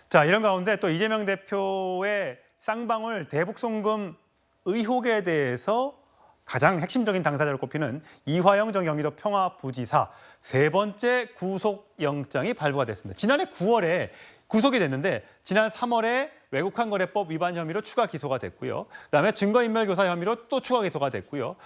자, 이런 가운데 또 이재명 대표의 쌍방울 대북 송금 의혹에 대해서 가장 핵심적인 당사자로 꼽히는 이화영 전 경기도 평화부지사 세 번째 구속영장이 발부가 됐습니다. 지난해 9월에 구속이 됐는데 지난 3월에 외국환거래법 위반 혐의로 추가 기소가 됐고요. 그다음에 증거인멸교사 혐의로 또 추가 기소가 됐고요.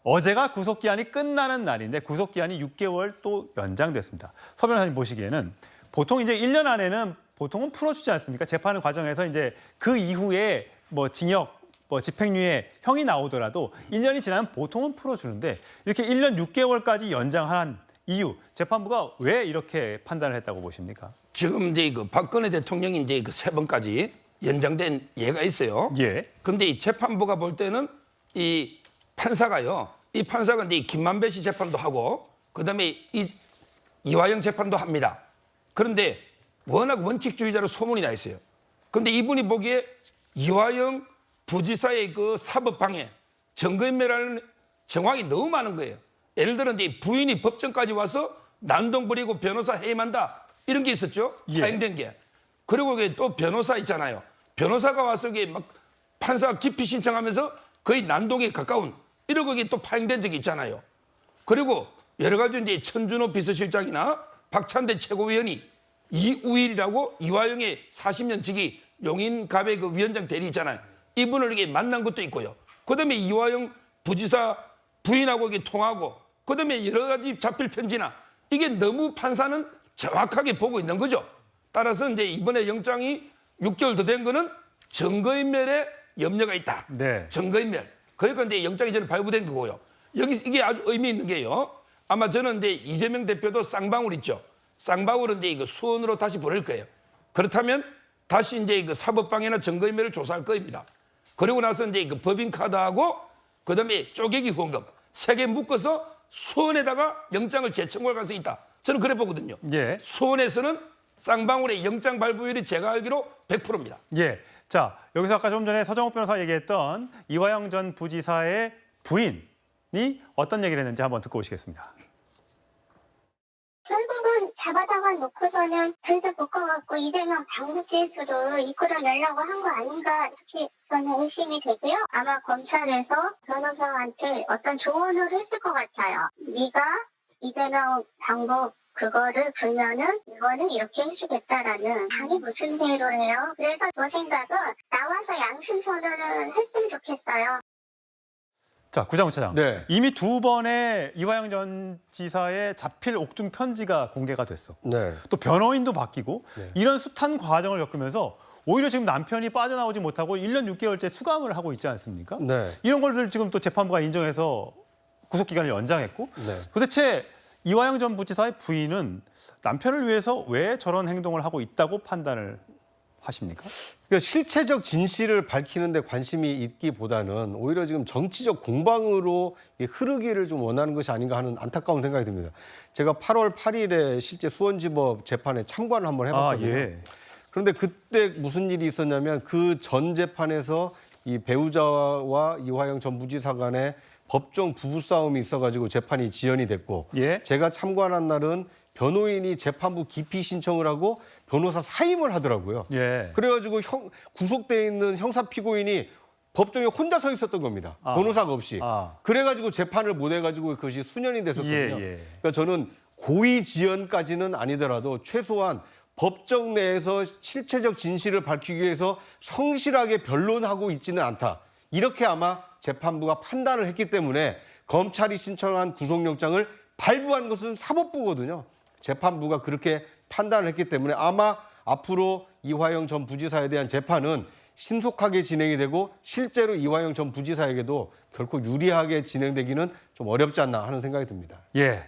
어제가 구속기한이 끝나는 날인데 구속기한이 6개월 또 연장됐습니다. 서 변호사님 보시기에는 보통 이제 1년 안에는 보통은 풀어주지 않습니까? 재판 과정에서 이제 그 이후에 뭐 징역, 집행유예 형이 나오더라도 1년이 지나면 보통은 풀어주는데 이렇게 1년 6개월까지 연장한 이유, 재판부가 왜 이렇게 판단을 했다고 보십니까? 지금 이제 그 박근혜 대통령이 이제 그 3번까지 연장된 예가 있어요. 예. 그런데 이 재판부가 볼 때는 이 판사가요. 이 판사가 이제 김만배 씨 재판도 하고 그다음에 이화영 재판도 합니다. 그런데 워낙 원칙주의자로 소문이 나 있어요. 그런데 이분이 보기에 이화영 부지사의 그 사법방해, 증거인멸하는 정황이 너무 많은 거예요. 예를 들어 이제 부인이 법정까지 와서 난동 부리고 변호사 해임한다 이런 게 있었죠. 예. 파행된 게. 그리고 또 변호사 있잖아요. 변호사가 와서 이게 막 판사 기피 신청하면서 거의 난동에 가까운 이런 거 또 파행된 적이 있잖아요. 그리고 여러 가지 이제 천준호 비서실장이나 박찬대 최고위원이 이우일이라고 이화영의 40년 지기 용인갑의 그 위원장 대리 있잖아요. 이분을 이게 만난 것도 있고요. 그다음에 이화영 부지사 부인하고 이게 통하고 그다음에 여러 가지 자필 편지나 이게 너무 판사는 정확하게 보고 있는 거죠. 따라서 이제 이번에 영장이 6개월 더 된 거는 증거인멸에 염려가 있다. 네. 증거인멸. 그러니까 이제 영장이 저는 발부된 거고요. 여기 이게 아주 의미 있는 게요. 아마 저는 이제 이재명 대표도 쌍방울 있죠. 쌍방울은 이제 이거 수원으로 다시 보낼 거예요. 그렇다면 다시 이제 그 사법방해나 증거인멸을 조사할 겁니다. 그리고 나서 이제 그 법인카드하고 그다음에 쪼개기 후원금 3개 묶어서 수원에다가 영장을 재청구할 가능성이 있다. 저는 그래 보거든요. 예. 수원에서는 쌍방울의 영장 발부율이 제가 알기로 100%입니다. 예. 자, 여기서 아까 좀 전에 서정욱 변호사 얘기했던 이화영 전 부지사의 부인이 어떤 얘기를 했는지 한번 듣고 오시겠습니다. 결국은 잡아다가 놓고서는 절대 묶어갖고 이재명 당무진수를 이끌어내려고 한 거 아닌가 이렇게 저는 의심이 되고요. 아마 검찰에서 변호사한테 어떤 조언을 했을 것 같아요. 네가 이재명 당무 그거를 불면은 이거는 이렇게 해주겠다라는 당이 무슨 대로 해요. 그래서 저 생각은 나와서 양심 선언을 했으면 좋겠어요. 자, 구장훈 차장. 네. 이미 2번의 이화영 전 지사의 자필 옥중 편지가 공개가 됐어. 네. 또 변호인도 바뀌고 네. 이런 숱한 과정을 겪으면서 오히려 지금 남편이 빠져나오지 못하고 1년 6개월째 수감을 하고 있지 않습니까? 네. 이런 것들 지금 또 재판부가 인정해서 구속기간을 연장했고 네. 도대체 이화영 전 부지사의 부인은 남편을 위해서 왜 저런 행동을 하고 있다고 판단을 하십니까? 그러니까 실체적 진실을 밝히는 데 관심이 있기보다는 오히려 지금 정치적 공방으로 흐르기를 좀 원하는 것이 아닌가 하는 안타까운 생각이 듭니다. 제가 8월 8일에 실제 수원지법 재판에 참관을 한번 해봤거든요. 예. 그런데 그때 무슨 일이 있었냐면 그 전 재판에서 이 배우자와 이화영 전 부지사 간에 법정 부부싸움이 있어가지고 재판이 지연이 됐고 예. 제가 참관한 날은 변호인이 재판부 기피 신청을 하고 변호사 사임을 하더라고요. 예. 그래가지고 구속돼 있는 형사 피고인이 법정에 혼자 서 있었던 겁니다. 아. 변호사가 없이. 아. 그래가지고 재판을 못 해가지고 그것이 수년이 됐었거든요. 예. 그러니까 저는 고의 지연까지는 아니더라도 최소한 법정 내에서 실체적 진실을 밝히기 위해서 성실하게 변론하고 있지는 않다. 이렇게 아마 재판부가 판단을 했기 때문에 검찰이 신청한 구속영장을 발부한 것은 사법부거든요. 재판부가 그렇게 판단을 했기 때문에 아마 앞으로 이화영 전 부지사에 대한 재판은 신속하게 진행이 되고 실제로 이화영 전 부지사에게도 결코 유리하게 진행되기는 좀 어렵지 않나 하는 생각이 듭니다. 예.